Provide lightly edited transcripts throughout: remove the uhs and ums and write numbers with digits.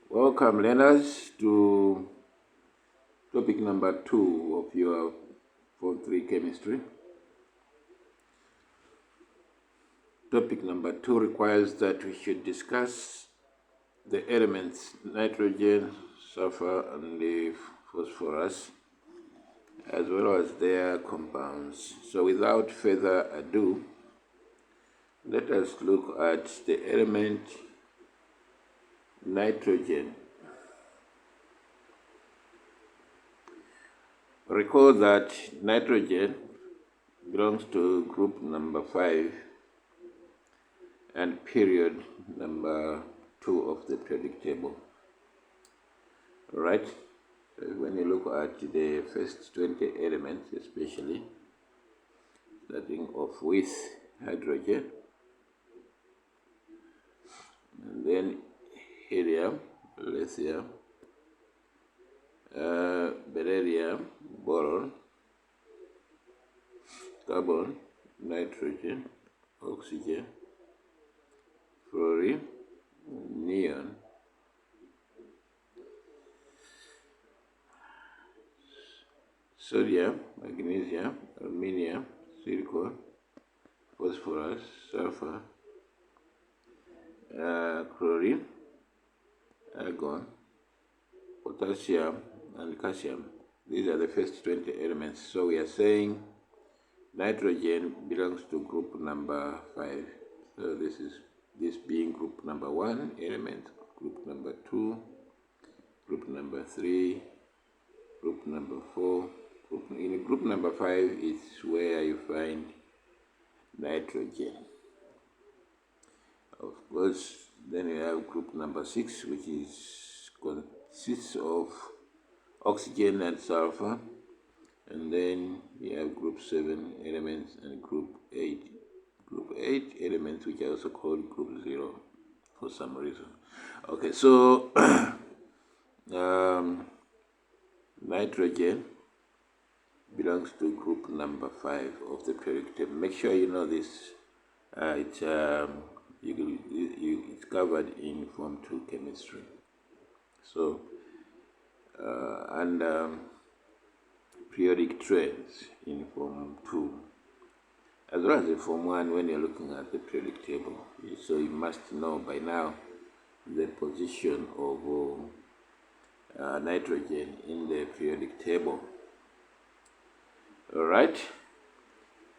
Welcome learners to topic number 2 of your Form 3 chemistry. Topic number 2 requires that we should discuss the elements nitrogen, sulfur, and the phosphorus, as well as their compounds. So without further ado, let us look at the element nitrogen. Recall that nitrogen belongs to group number 5 and period number 2 of the periodic table. Alright, so when you look at the first 20 elements, especially starting off with hydrogen, and then helium, lithium, beryllium, boron, carbon, nitrogen, oxygen, fluorine, neon, sodium, magnesium, aluminium, silicon, phosphorus, sulfur, chlorine, argon, potassium, and calcium. These are the first 20 elements. So we are saying nitrogen belongs to group number 5. So this being group number 1 element, group number 2, group number 3, group number 4. In group number 5 is where you find nitrogen. Of course, then you have group number 6, which consists of oxygen and sulfur, and then you have group 7 elements and group 8 elements, which are also called group 0 for some reason. Okay, so nitrogen belongs to group number 5 of the periodic table. Make sure you know this. It's covered in Form 2 chemistry. So, and periodic trends in Form 2, as well as in Form 1 when you're looking at the periodic table. So you must know by now the position of nitrogen in the periodic table. Alright,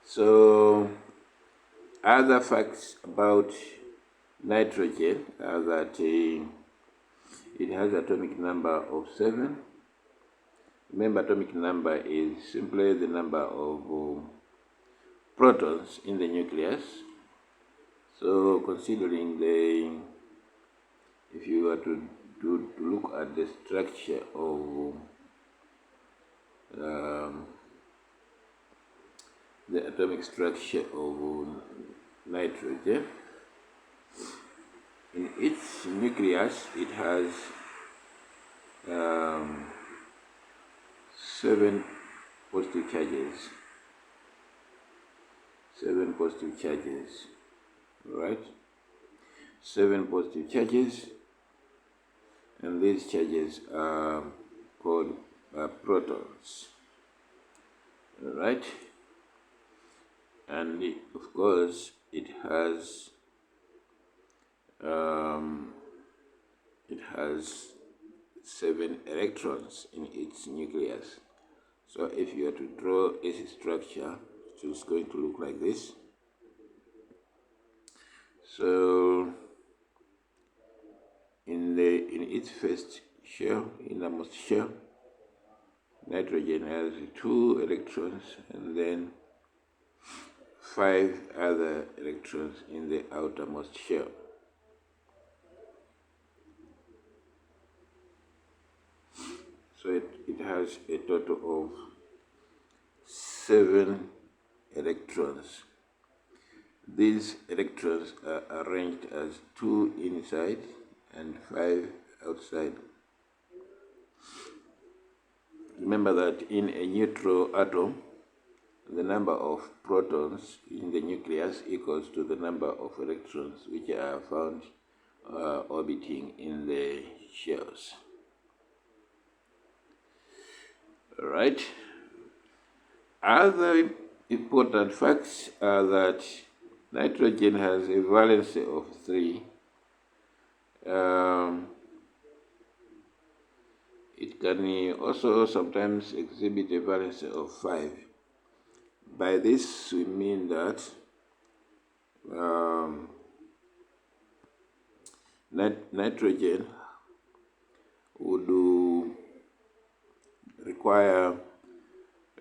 so other facts about nitrogen are that it has atomic number of 7. Remember, atomic number is simply the number of protons in the nucleus. So considering if you were to look at the structure of the atomic structure of nitrogen, in its nucleus it has 7 positive charges. 7 positive charges, right? 7 positive charges, and these charges are called protons, right? And of course it has 7 electrons in its nucleus. So if you are to draw its structure, it's going to look like this. So in its first shell, innermost shell, nitrogen has 2 electrons and then 5 other electrons in the outermost shell. So it has a total of 7 electrons. These electrons are arranged as 2 inside and 5 outside. Remember that in a neutral atom, the number of protons in the nucleus equals to the number of electrons which are found orbiting in the shells. All right. Other important facts are that nitrogen has a valency of 3. It can also sometimes exhibit a valency of 5. By this we mean that nitrogen would require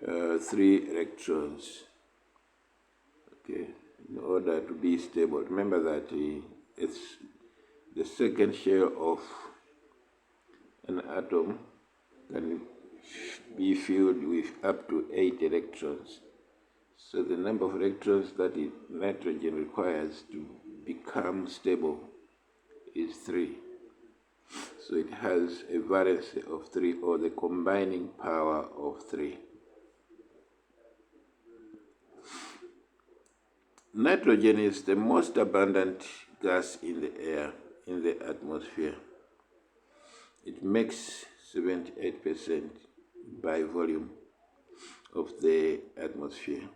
3 electrons, okay, in order to be stable. Remember that it's the second shell of an atom can be filled with up to 8 electrons. So the number of electrons that nitrogen requires to become stable is 3. So it has a valency of 3, or the combining power of 3. Nitrogen is the most abundant gas in the air, in the atmosphere. It makes 78% by volume of the atmosphere.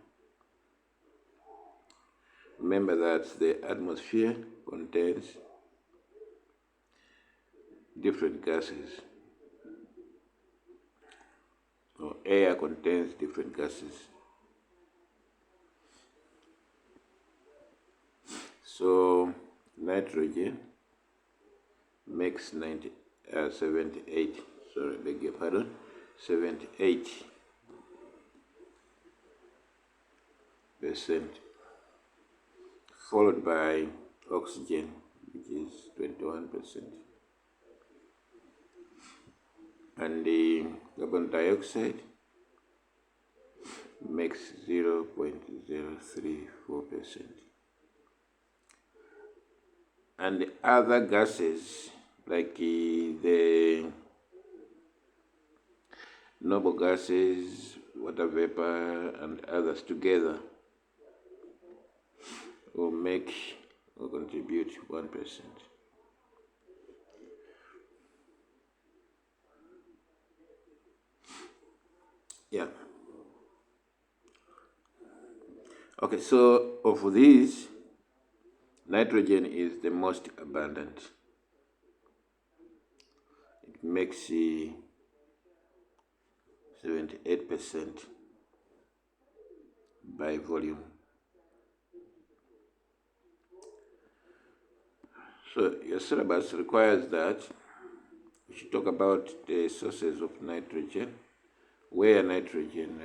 Remember that the atmosphere contains different gases, or air contains different gases. So nitrogen makes 78, 78%, followed by oxygen, which is 21%. And the carbon dioxide makes 0.034%. And the other gases, like the noble gases, water vapor, and others together, will contribute 1%. Yeah. Okay, so of these, nitrogen is the most abundant. It makes 78% by volume. So your syllabus requires that we should talk about the sources of nitrogen, where nitrogen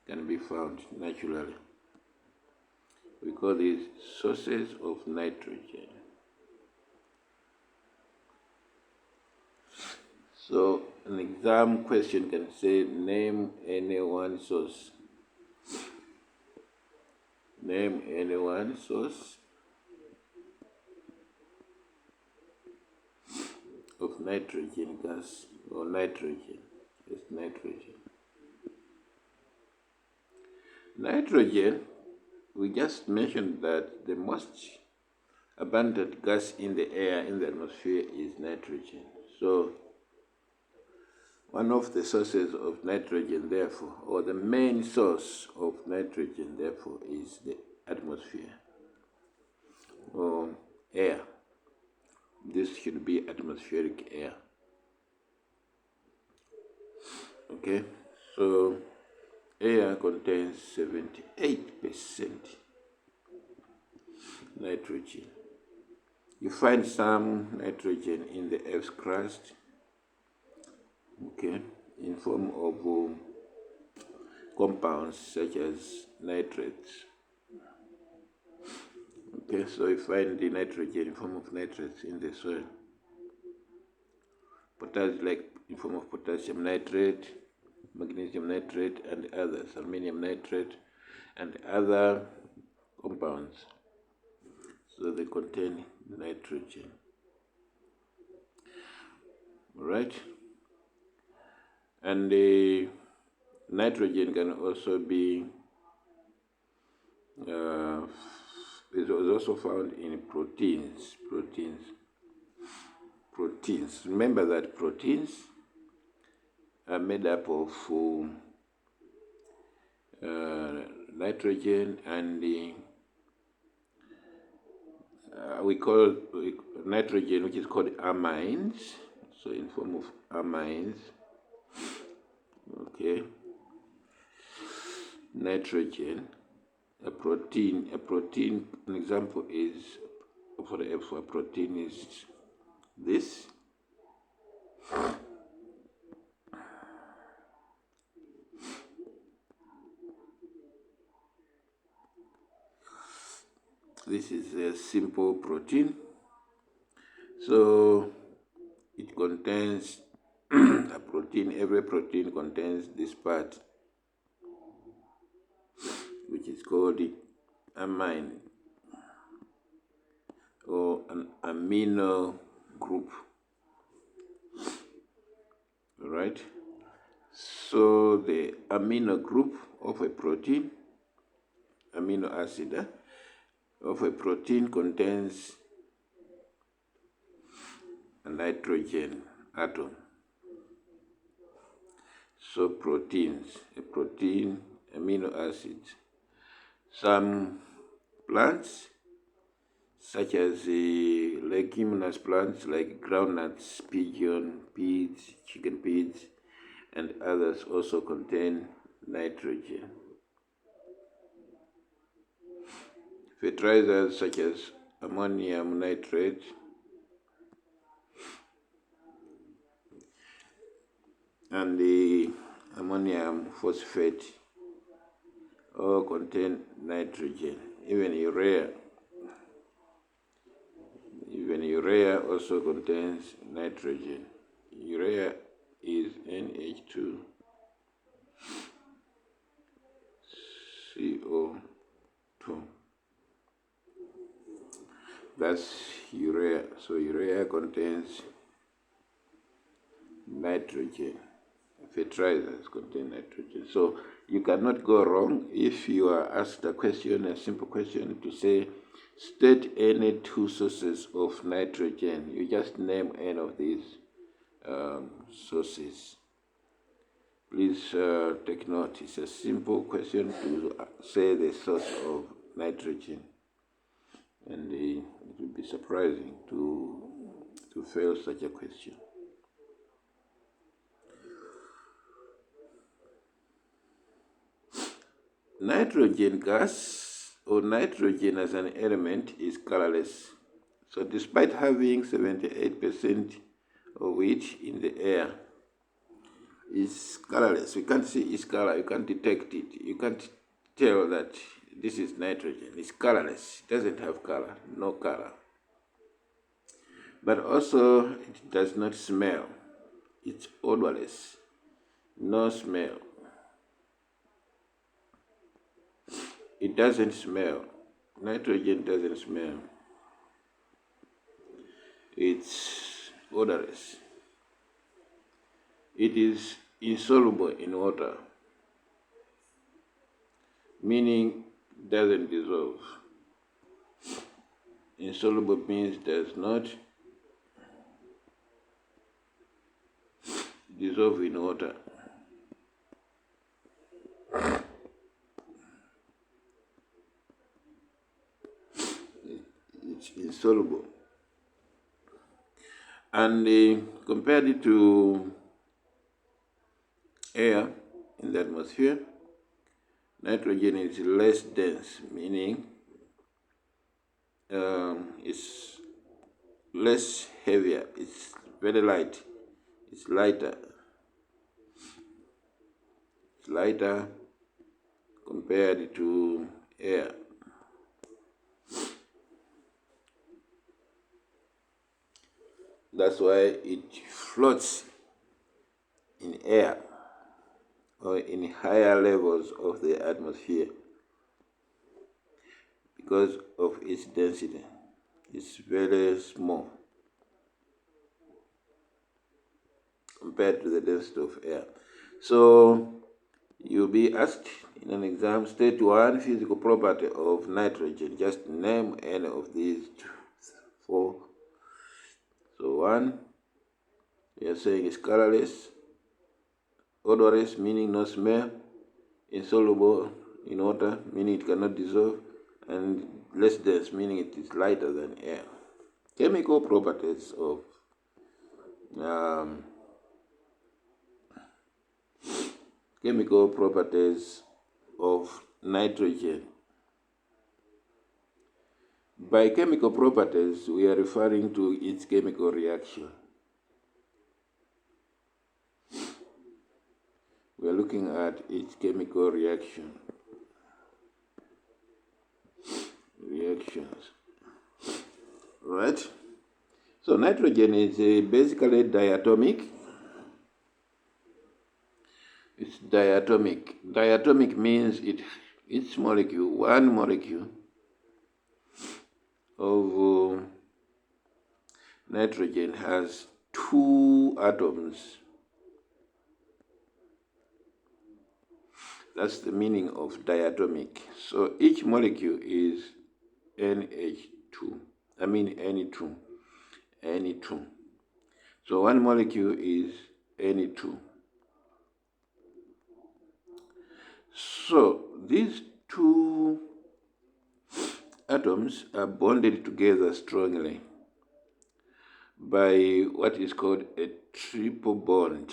can be found naturally. We call these sources of nitrogen. So an exam question can say, name any one source. Name any one source of nitrogen gas, or nitrogen. Yes, nitrogen. Nitrogen, we just mentioned that the most abundant gas in the air, in the atmosphere, is nitrogen. So one of the sources of nitrogen, therefore, or the main source of nitrogen, therefore, is the atmosphere, or air. This should be atmospheric air. Okay, so air contains 78% nitrogen. You find some nitrogen in the Earth's crust, okay, in form of compounds such as nitrates. Okay, so you find the nitrogen in form of nitrates in the soil. Potassium, like in form of potassium nitrate, magnesium nitrate, and others, aluminum nitrate, and other compounds. So they contain nitrogen. All right? And the nitrogen can also be is also found in proteins. proteins. Remember that proteins are made up of nitrogen and we call nitrogen, which is called amines, so in form of amines. Okay, nitrogen, a protein, an example is, for a protein is this. This is a simple protein. So it contains a protein. Every protein contains this part, which is called the amine or an amino group. All right. So the amino group of a protein, amino acid of a protein, contains a nitrogen atom. So proteins, a protein, amino acids. Some plants, such as leguminous plants like groundnuts, pigeon, peas, chicken peas, and others, also contain nitrogen. Fertilizers such as ammonium nitrate and the ammonium phosphate all contain nitrogen. Even urea also contains nitrogen. Urea is NH2CO2. That's urea. So urea contains nitrogen. Fertilizers contain nitrogen. So you cannot go wrong if you are asked a question, a simple question, to say, state any two sources of nitrogen. You just name any of these sources. Please take note. It's a simple question to say the source of nitrogen. And it would be surprising to fail such a question. Nitrogen gas, or nitrogen as an element, is colorless. So despite having 78% of it in the air, it's colorless. You can't see its color, you can't detect it, you can't tell that this is nitrogen. It's colorless, it doesn't have color, no color. But also, it does not smell. It's odorless, no smell. It doesn't smell. Nitrogen doesn't smell. It's odorless. It is insoluble in water, meaning doesn't dissolve. Insoluble means does not dissolve in water. It's insoluble. And compared it to air in the atmosphere, nitrogen is less dense, meaning it's less heavier, it's very light, it's lighter. It's lighter compared to air. That's why it floats in air or in higher levels of the atmosphere because of its density. It's very small compared to the density of air. So you'll be asked in an exam, state one physical property of nitrogen. Just name any of these four. So one, we are saying is colorless, odorless, meaning no smell, insoluble in water, meaning it cannot dissolve, and less dense, meaning it is lighter than air. Chemical properties of nitrogen. By chemical properties, we are referring to its chemical reaction. We are looking at its chemical reactions. Right? So nitrogen is basically diatomic. It's diatomic. Diatomic means its molecule, one molecule of nitrogen has two atoms. That's the meaning of diatomic. So each molecule is NH2. I mean Ne2. Ne2. So one molecule is Ne2. So these two atoms are bonded together strongly by what is called a triple bond.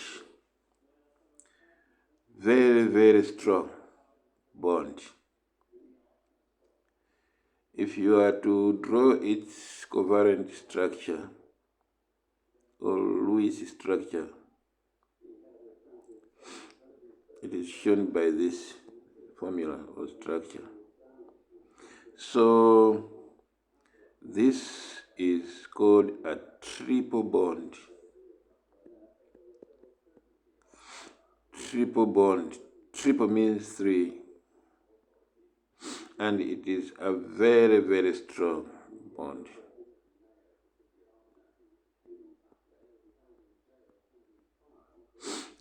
Very, very strong bond. If you are to draw its covariant structure or Lewis structure, it is shown by this formula or structure. So this is called a triple bond. Triple bond. Triple means three. And it is a very, very strong bond.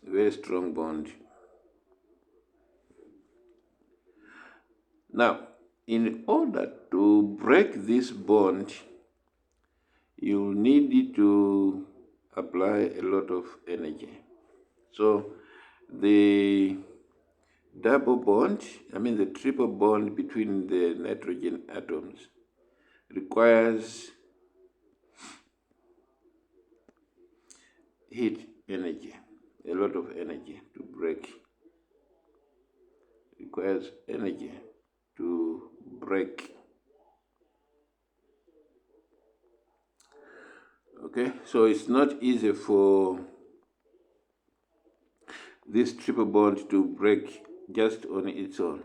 Very strong bond. Now, in order to break this bond, you need to apply a lot of energy. So the the triple bond between the nitrogen atoms requires heat energy, a lot of energy to break. Requires energy to break. Okay, so it's not easy for this triple bond to break just on its own.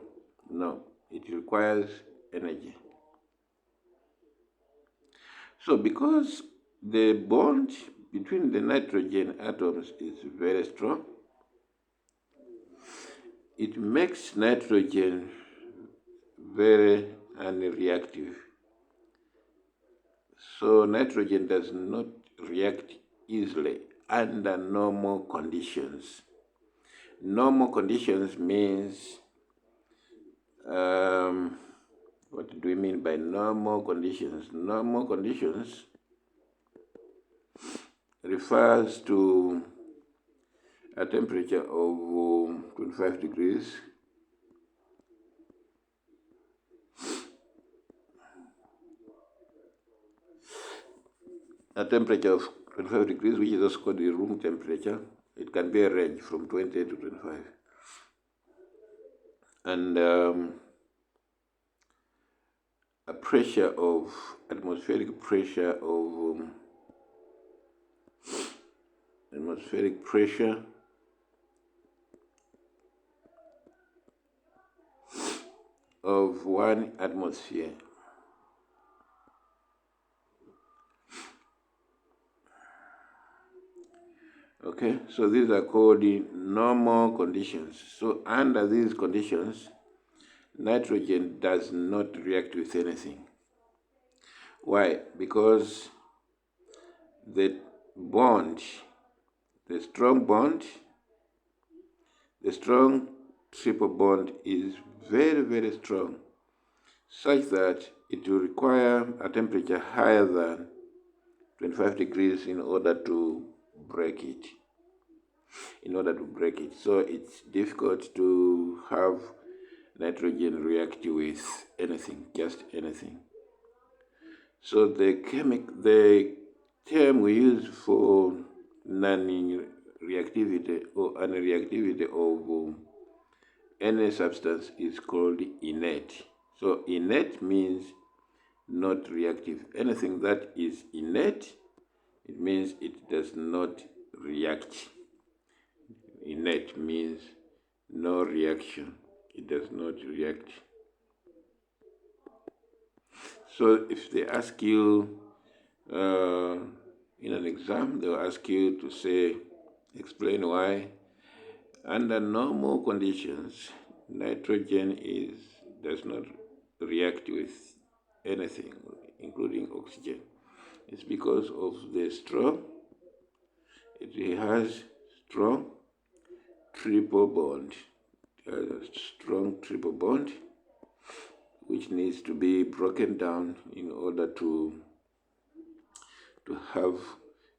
No, it requires energy. So because the bond between the nitrogen atoms is very strong, it makes nitrogen very unreactive. So nitrogen does not react easily under normal conditions. Normal conditions means, what do we mean by normal conditions? Normal conditions refers to a temperature of 25 degrees, a temperature of 25 degrees, which is also called the room temperature. It can be a range from 20 to 25. And a pressure of, atmospheric pressure of 1 atmosphere. Okay, so these are called the normal conditions. So under these conditions, nitrogen does not react with anything. Why? Because the strong triple bond is very, very strong, such that it will require a temperature higher than 25 degrees in order to break it. So it's difficult to have nitrogen react with anything, just anything. So the term we use for non-reactivity or unreactivity of any substance is called inert. So inert means not reactive. Anything that is inert, it means it does not react. Inert means no reaction. It does not react. So if they ask you in an exam, they'll ask you to say, explain why under normal conditions, nitrogen does not react with anything, including oxygen. It's because of it has strong triple bond, which needs to be broken down in order to have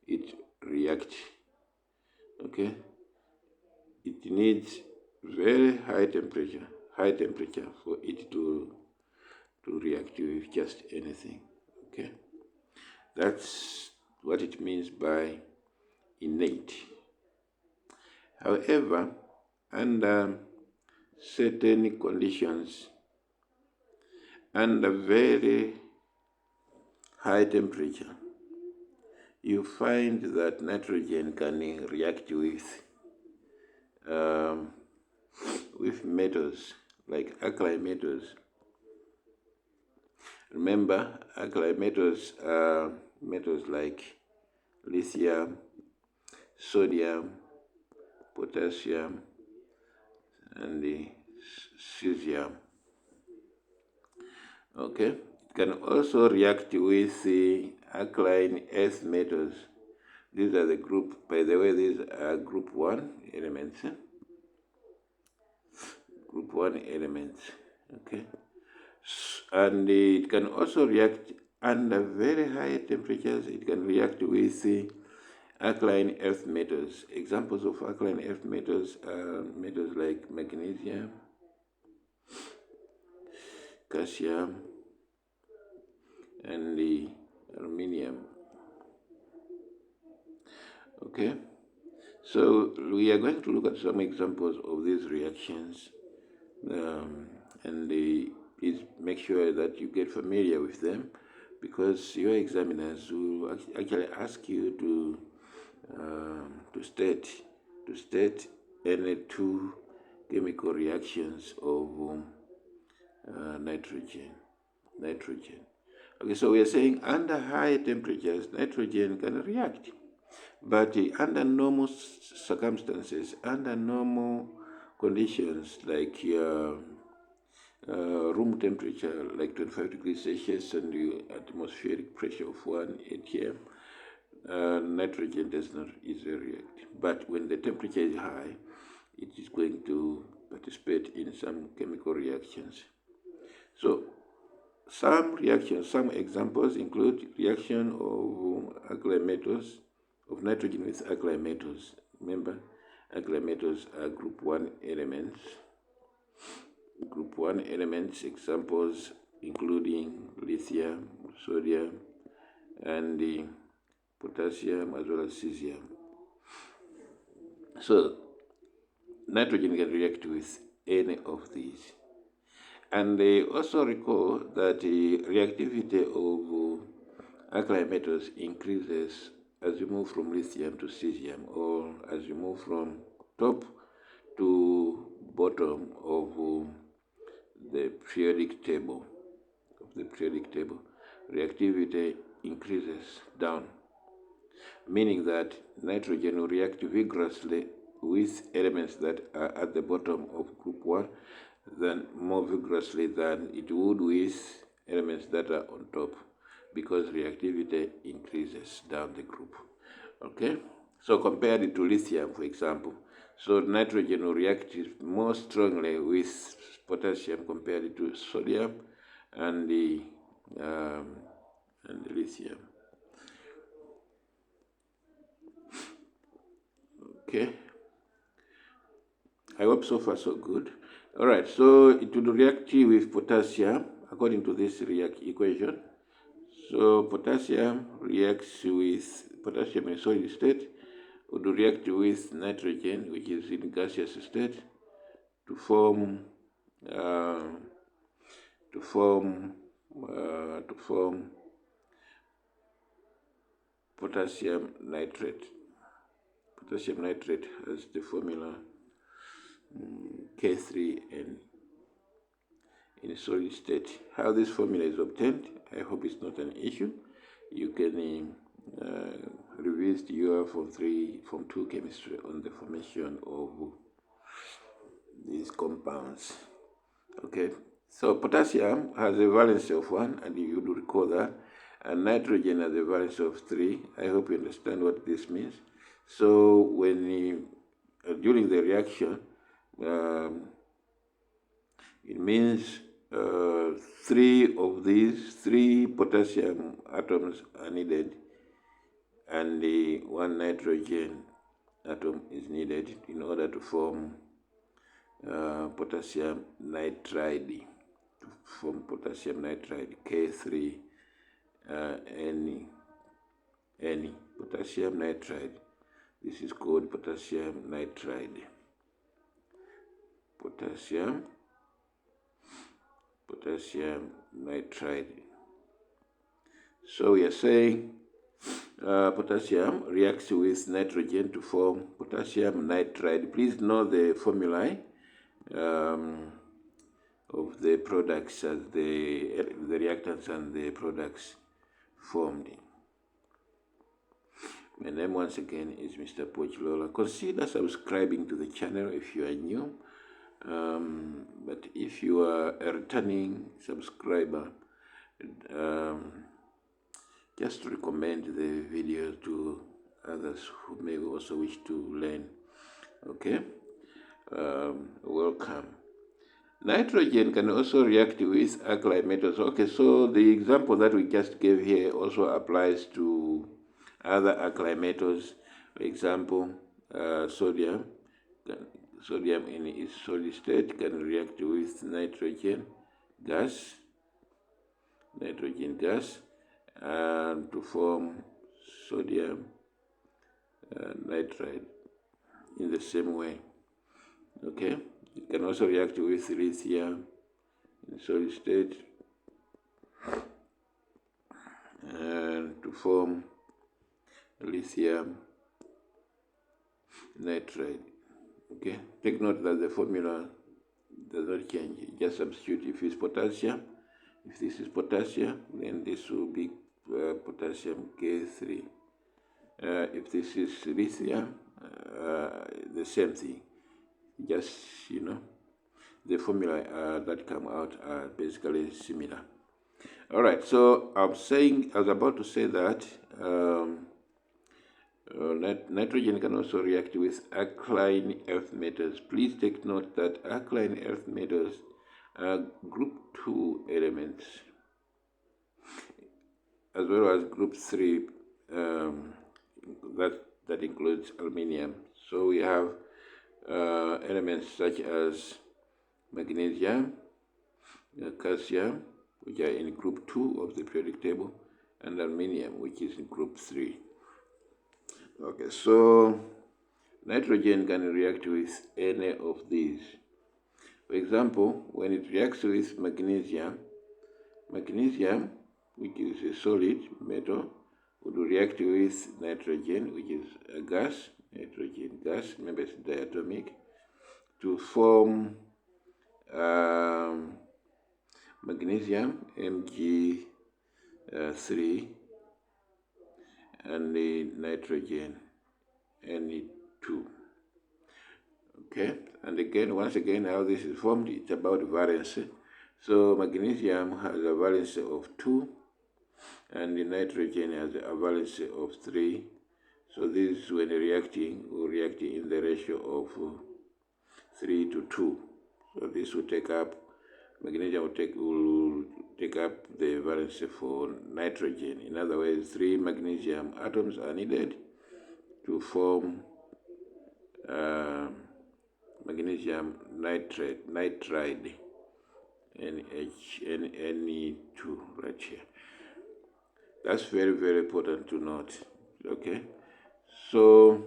it react. Okay, it needs very high temperature for it to react with just anything. Okay, that's what it means by innate. However, under certain conditions, under very high temperature, you find that nitrogen can react with metals, like alkali metals. Remember, alkali metals are metals like lithium, sodium, potassium, and the cesium. Okay, it can also react with the alkaline earth metals. These are the group, by the way, these are group 1 elements. Group 1 elements, okay? And it can also react under very high temperatures. It can react with the alkaline earth metals. Examples of alkaline earth metals are metals like magnesium, calcium, and the aluminium. Okay, so we are going to look at some examples of these reactions, and please make sure that you get familiar with them, because your examiners will actually ask you to state any two chemical reactions of nitrogen. Okay, so we are saying under high temperatures, nitrogen can react. But under normal circumstances, under normal conditions, like room temperature, like 25 degrees Celsius, and the atmospheric pressure of 1 atm, nitrogen does not easily react. But when the temperature is high, it is going to participate in some chemical reactions. So some examples include reaction of alkali metals, of nitrogen with alkali metals. Remember, alkali metals are group 1 elements. Group 1 elements, examples including lithium, sodium, and the potassium, as well as cesium. So nitrogen can react with any of these. And they also recall that the reactivity of alkali metals increases as you move from lithium to cesium, or as you move from top to bottom of the periodic table. Reactivity increases down, meaning that nitrogen will react vigorously with elements that are at the bottom of group 1, more vigorously than it would with elements that are on top, because reactivity increases down the group. Okay, so compared to lithium, for example, so nitrogen will react more strongly with potassium compared to sodium and the lithium. Okay, I hope so far so good. All right, so it will react with potassium according to this equation. So potassium reacts with potassium in solid state, would react with nitrogen, which is in gaseous state, to form to form potassium nitrate. Potassium nitrate has the formula K3N in solid state. How this formula is obtained, I hope it's not an issue. You can revisit your Form 2 chemistry on the formation of these compounds. Okay, so potassium has a valency of 1, and you do recall that, and nitrogen has a valency of 3. I hope you understand what this means. So when during the reaction, it means 3 of these 3 potassium atoms are needed, and the 1 nitrogen atom is needed in order to form potassium nitride. To form potassium nitride, K3 N, potassium nitride. This is called potassium nitride. Potassium nitride. So we are saying potassium reacts with nitrogen to form potassium nitride. Please know the formulae of the products as the reactants and the products formed. My name once again is Mr. Pochlola. Consider subscribing to the channel if you are new. But if you are a returning subscriber, just recommend the video to others who may also wish to learn. Okay, welcome. Nitrogen can also react with alkali metals. Okay, so the example that we just gave here also applies to other alkali metals. For example, sodium. Sodium in its solid state can react with nitrogen gas, and to form sodium nitride in the same way. Okay, it can also react with lithium in solid state and to form lithium nitride. Okay, take note that the formula does not change. Just substitute. If it's potassium, if this is potassium, then this will be potassium K3. If this is lithium, the same thing. Just, the formula that come out are basically similar. All right, so I was about to say that nitrogen can also react with alkaline earth metals. Please take note that alkaline earth metals are group 2 elements, as well as group 3, that includes aluminium. So we have elements such as magnesium, calcium, which are in group 2 of the periodic table, and aluminium, which is in group 3. Okay, so nitrogen can react with any of these. For example, when it reacts with magnesium, which is a solid metal, would react with nitrogen, which is a gas, nitrogen gas, remember it's diatomic, to form magnesium, Mg3, and the nitrogen, Ne2. Okay, and again, once again, how this is formed, it's about valency. So magnesium has a valency of 2, and the nitrogen has a valency of 3. So this, when reacting, will react in the ratio of 3 to 2. So this will take up, magnesium will take up the valency for nitrogen. In other words, 3 magnesium atoms are needed to form magnesium nitride, NH2 right here. That's very, very important to note. Okay, so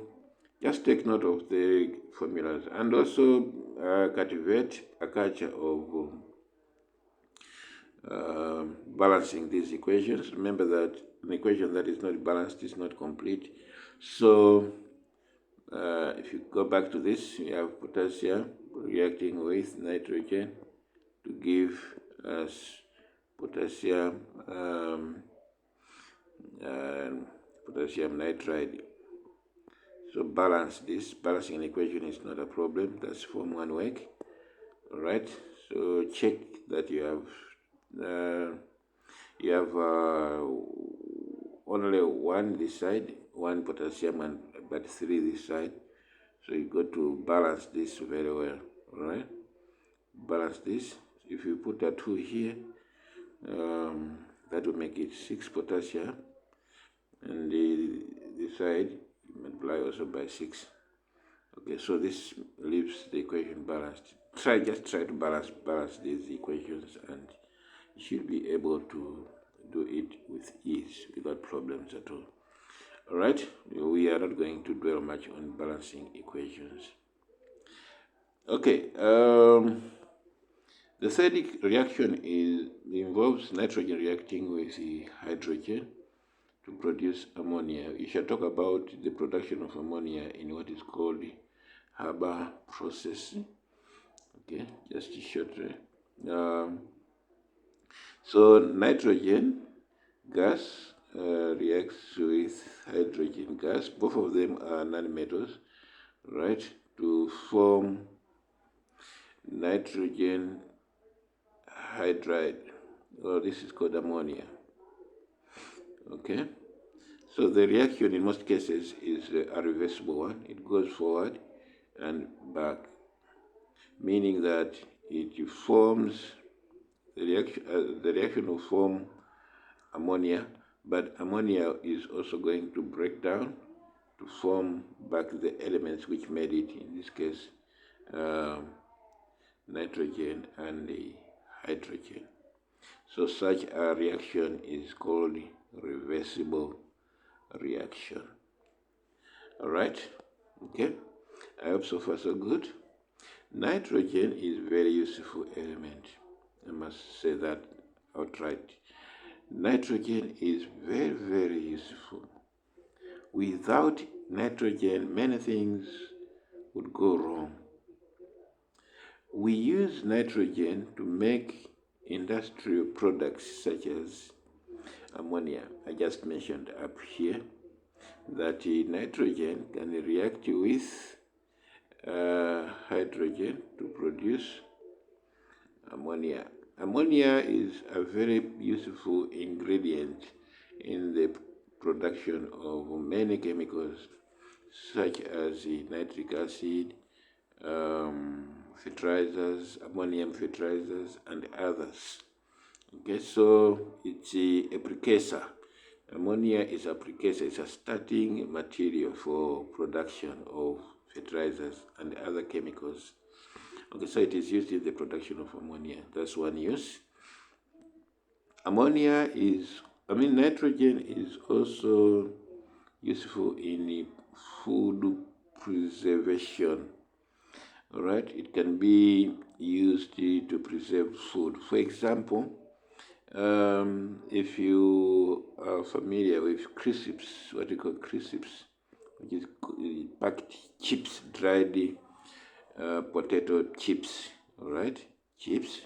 just take note of the formulas, and also cultivate a culture of balancing these equations. Remember that an equation that is not balanced is not complete. So if you go back to this, you have potassium reacting with nitrogen to give us potassium potassium nitride. So balance this. Balancing an equation is not a problem. That's form 1 work. All right. So check that you have only 1 this side, 1 potassium, and but 3 this side. So you got to balance this very well. All right. Balance this. If you put a 2 here, that will make it 6 potassium, and the side multiply also by 6. Okay, so this leaves the equation balanced. Just try to balance these equations, and you should be able to do it with ease without problems at all. All right, we are not going to dwell much on balancing equations. Okay, the third reaction involves nitrogen reacting with the hydrogen to produce ammonia. We shall talk about the production of ammonia in what is called the Haber process. Okay, just shortly. So nitrogen gas reacts with hydrogen gas. Both of them are nonmetals, right? To form nitrogen hydride. Well, this is called ammonia. Okay. So the reaction in most cases is a reversible one. It goes forward and back, meaning that it forms the reaction will form ammonia, but ammonia is also going to break down to form back the elements which made it, in this case, nitrogen and the hydrogen. So such a reaction is called reversible reaction. All right, okay, I hope so far so good. Nitrogen is a very useful element. I must say that outright. Nitrogen is very, very useful. Without nitrogen, many things would go wrong. We use nitrogen to make industrial products such as ammonia. I just mentioned up here that nitrogen can react with hydrogen to produce ammonia. Ammonia is a very useful ingredient in the production of many chemicals such as nitric acid, fertilizers, ammonium fertilizers, and others. Okay, so it's a precursor. Ammonia is a precursor, it's a starting material for production of fertilizers and other chemicals. Okay, so it is used in the production of ammonia. That's one use. Nitrogen is also useful in food preservation. All right, it can be used to preserve food. For example, if you are familiar with crisps, what you call crisps, which is packed chips, dried potato chips, all right, chips.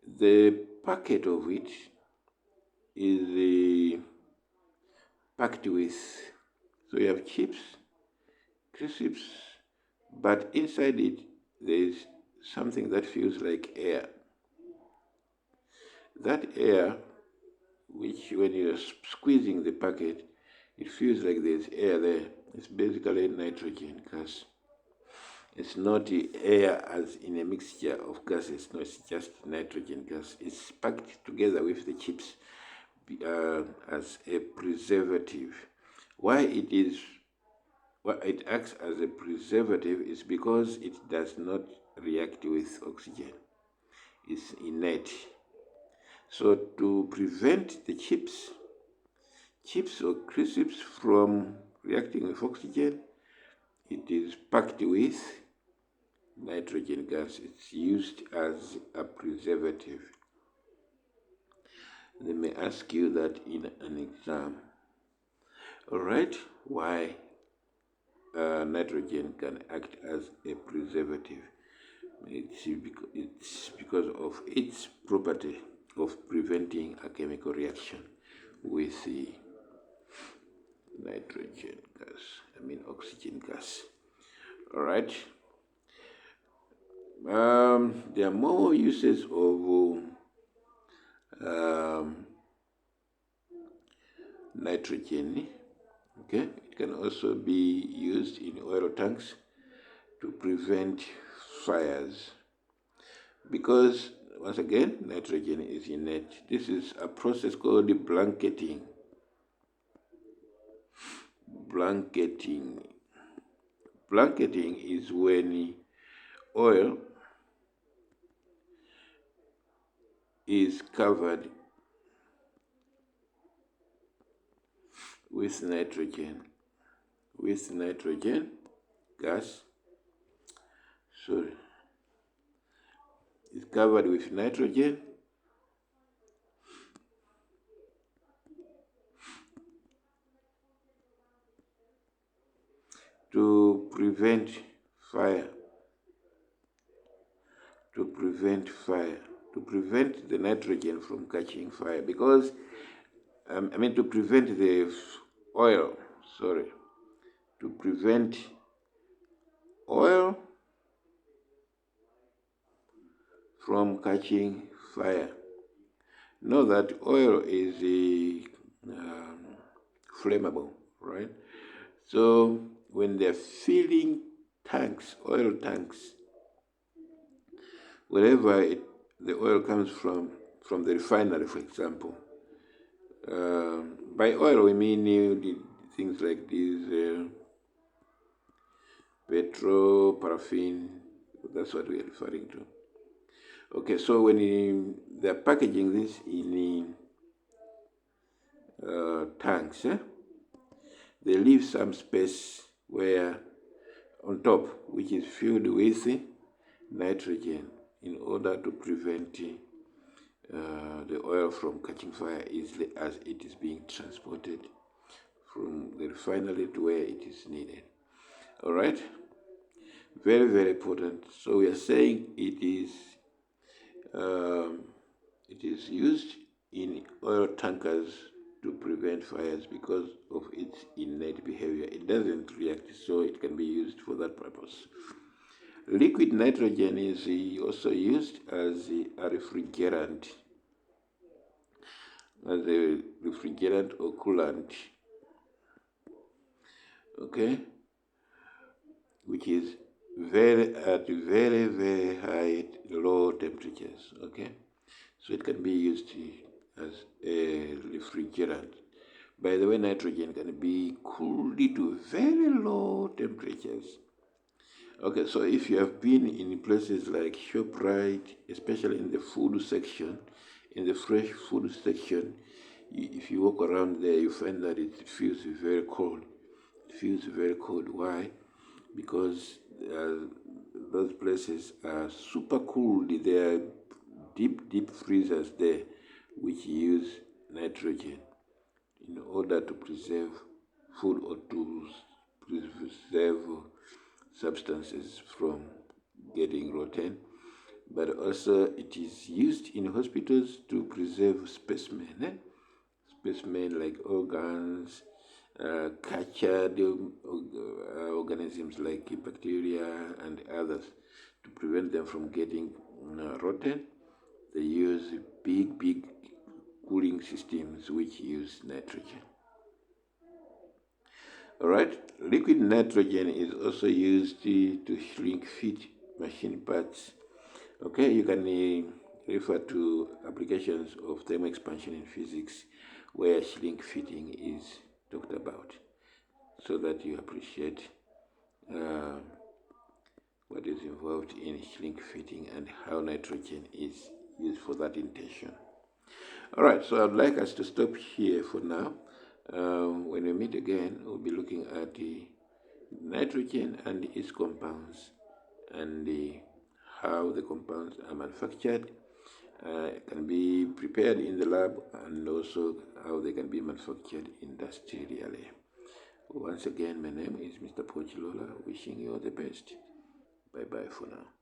The packet of it is packed with, so you have chips, crisps, but inside it there is something that feels like air. That air, which when you're squeezing the packet, it feels like there's air there. It's basically nitrogen gas. It's not air as in a mixture of gases. No, it's just nitrogen gas. It's packed together with the chips as a preservative. Why it is Well, it acts as a preservative is because it does not react with oxygen. It's inert. So to prevent the chips or crisps from reacting with oxygen, it is packed with nitrogen gas. It's used as a preservative. They may ask you that in an exam. All right, why nitrogen can act as a preservative? It's because of its property of preventing a chemical reaction with the oxygen gas. All right. There are more uses of nitrogen. Okay, it can also be used in oil tanks to prevent fires because, once again, nitrogen is inert. This is a process called blanketing. Blanketing is when oil is covered with nitrogen gas. Sorry, it's covered with nitrogen to prevent fire. To prevent the nitrogen from catching fire, because to prevent the oil, to prevent oil from catching fire. Know that oil is flammable, right? So when they're filling oil tanks, wherever the oil comes from the refinery, for example. By oil, we mean things like these petrol, paraffin. That's what we are referring to. Okay, so when they're packaging this in tanks, they leave some space where on top, which is filled with nitrogen, in order to prevent the oil from catching fire easily as it is being transported from the refinery to where it is needed. All right, very, very important. So we are saying it is used in oil tankers to prevent fires because of its innate behavior. It doesn't react, so it can be used for that purpose. Liquid nitrogen is also used as a refrigerant, or coolant, okay, which is at very, very high, low temperatures, okay. So it can be used as a refrigerant. By the way, nitrogen can be cooled to very low temperatures. Okay, so if you have been in places like ShopRite, especially in the food section, in the fresh food section, if you walk around there, you find that it feels very cold. It feels very cold. Why? Because those places are super cooled. There are deep freezers there which use nitrogen in order to preserve food or to preserve substances from getting rotten. But also it is used in hospitals to preserve specimen, specimen like organs, cultured organisms like bacteria and others, to prevent them from getting rotten. They use big cooling systems which use nitrogen. All right, liquid nitrogen is also used to shrink fit machine parts. Okay, you can refer to applications of thermal expansion in physics where shrink fitting is talked about. so that you appreciate what is involved in shrink fitting and how nitrogen is used for that intention. All right, so I'd like us to stop here for now. When we meet again, we'll be looking at the nitrogen and its compounds and how the compounds are manufactured, can be prepared in the lab, and also how they can be manufactured industrially. Once again, my name is Mr. Pochilola, wishing you all the best. Bye-bye for now.